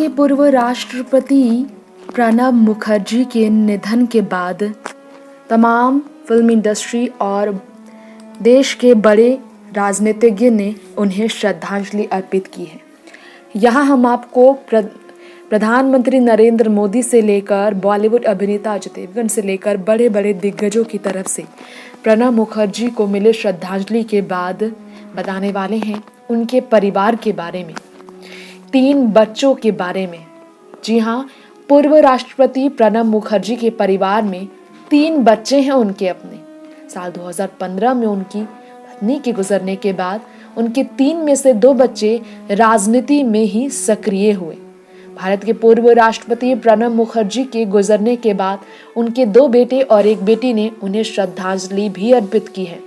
के पूर्व राष्ट्रपति प्रणब मुखर्जी के निधन के बाद तमाम फिल्म इंडस्ट्री और देश के बड़े राजनीतिज्ञ ने उन्हें श्रद्धांजलि अर्पित की है। यहाँ हम आपको प्रधानमंत्री नरेंद्र मोदी से लेकर बॉलीवुड अभिनेता अजय देवगन से लेकर बड़े बड़े दिग्गजों की तरफ से प्रणब मुखर्जी को मिले श्रद्धांजलि के बाद बताने वाले हैं उनके परिवार के बारे में, 3 बच्चों के बारे में। जी हाँ, पूर्व राष्ट्रपति प्रणब मुखर्जी के परिवार में 3 बच्चे हैं उनके अपने। साल 2015 में उनकी पत्नी के गुजरने के बाद उनके 3 में से 2 बच्चे राजनीति में ही सक्रिय हुए। भारत के पूर्व राष्ट्रपति प्रणब मुखर्जी के गुजरने के बाद उनके 2 बेटे और 1 बेटी ने उन्हें श्रद्धांजलि भी अर्पित की है।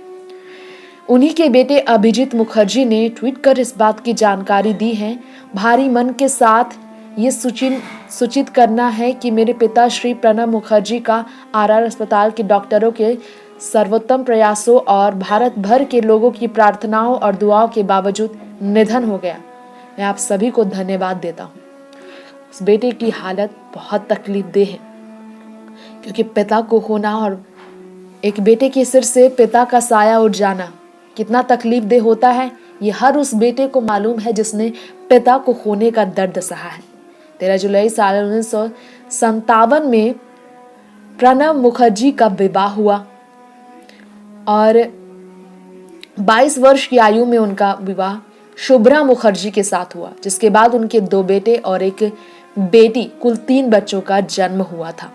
उन्हीं के बेटे अभिजीत मुखर्जी ने ट्वीट कर इस बात की जानकारी दी है। भारी मन के साथ ये सूचित करना है कि मेरे पिता श्री प्रणब मुखर्जी का आरआर अस्पताल के डॉक्टरों के सर्वोत्तम प्रयासों और भारत भर के लोगों की प्रार्थनाओं और दुआओं के बावजूद निधन हो गया। मैं आप सभी को धन्यवाद देता हूँ। उस बेटे की हालत बहुत तकलीफदेह है, क्योंकि पिता को खोना और एक बेटे के सिर से पिता का साया उठ जाना कितना तकलीफदेह होता है, ये हर उस बेटे को मालूम है जिसने पिता को खोने का दर्द सहा है। 13 जुलाई साल 1957 में प्रणब मुखर्जी का विवाह हुआ और 22 वर्ष की आयु में उनका विवाह शुभ्रा मुखर्जी के साथ हुआ, जिसके बाद उनके 2 बेटे और 1 बेटी, कुल 3 बच्चों का जन्म हुआ था।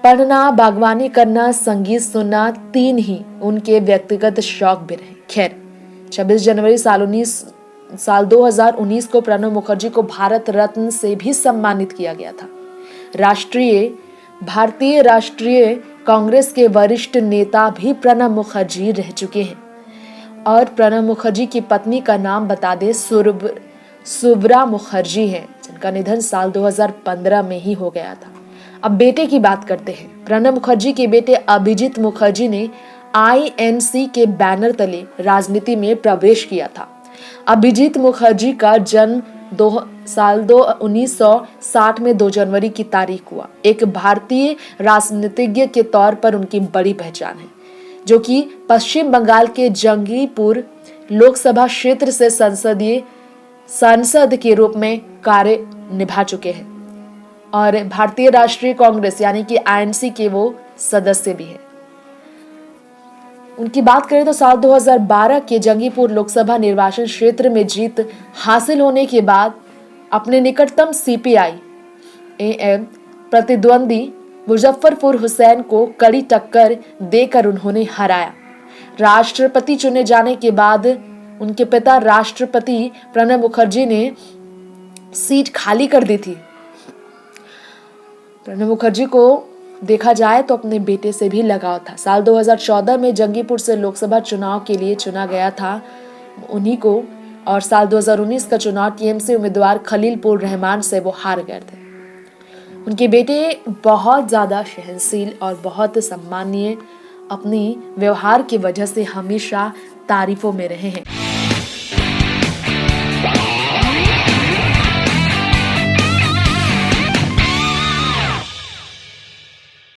पढ़ना, बागवानी करना, संगीत सुनना 3 ही उनके व्यक्तिगत शौक भी रहे। खैर, 26 जनवरी साल 2019 को प्रणब मुखर्जी को भारत रत्न से भी सम्मानित किया गया था। भारतीय राष्ट्रीय कांग्रेस के वरिष्ठ नेता भी प्रणब मुखर्जी रह चुके हैं। और प्रणब मुखर्जी की पत्नी का नाम बता दें, शुभ्रा मुखर्जी है, जिनका निधन साल 2015 में ही हो गया था। अब बेटे की बात करते हैं। प्रणब मुखर्जी के बेटे अभिजीत मुखर्जी ने INC के बैनर तले राजनीति में प्रवेश किया था। अभिजीत मुखर्जी का जन्म 1960 में 2 जनवरी की तारीख हुआ। एक भारतीय राजनीतिज्ञ के तौर पर उनकी बड़ी पहचान है, जो कि पश्चिम बंगाल के जंगीपुर लोकसभा क्षेत्र से सांसद के रूप में कार्य निभा चुके हैं और भारतीय राष्ट्रीय कांग्रेस यानी कि INC के वो सदस्य भी हैं। उनकी बात करें तो साल 2012 के जंगीपुर लोकसभा निर्वाचन क्षेत्र में जीत हासिल होने के बाद अपने निकटतम CPI AM प्रतिद्वंदी मुजफ्फरपुर हुसैन को कड़ी टक्कर देकर उन्होंने हराया। राष्ट्रपति चुने जाने के बाद उनके पिता राष्ट्रपति प्रणब मुखर्जी ने सीट खाली कर दी थी। प्रणब मुखर्जी को देखा जाए तो अपने बेटे से भी लगाव था। साल 2014 में जंगीपुर से लोकसभा चुनाव के लिए चुना गया था उन्हीं को, और साल 2019 का चुनाव TMC उम्मीदवार खलीलपुर रहमान से वो हार गए थे। उनके बेटे बहुत ज़्यादा सहनशील और बहुत सम्मानीय अपनी व्यवहार की वजह से हमेशा तारीफों में रहे हैं।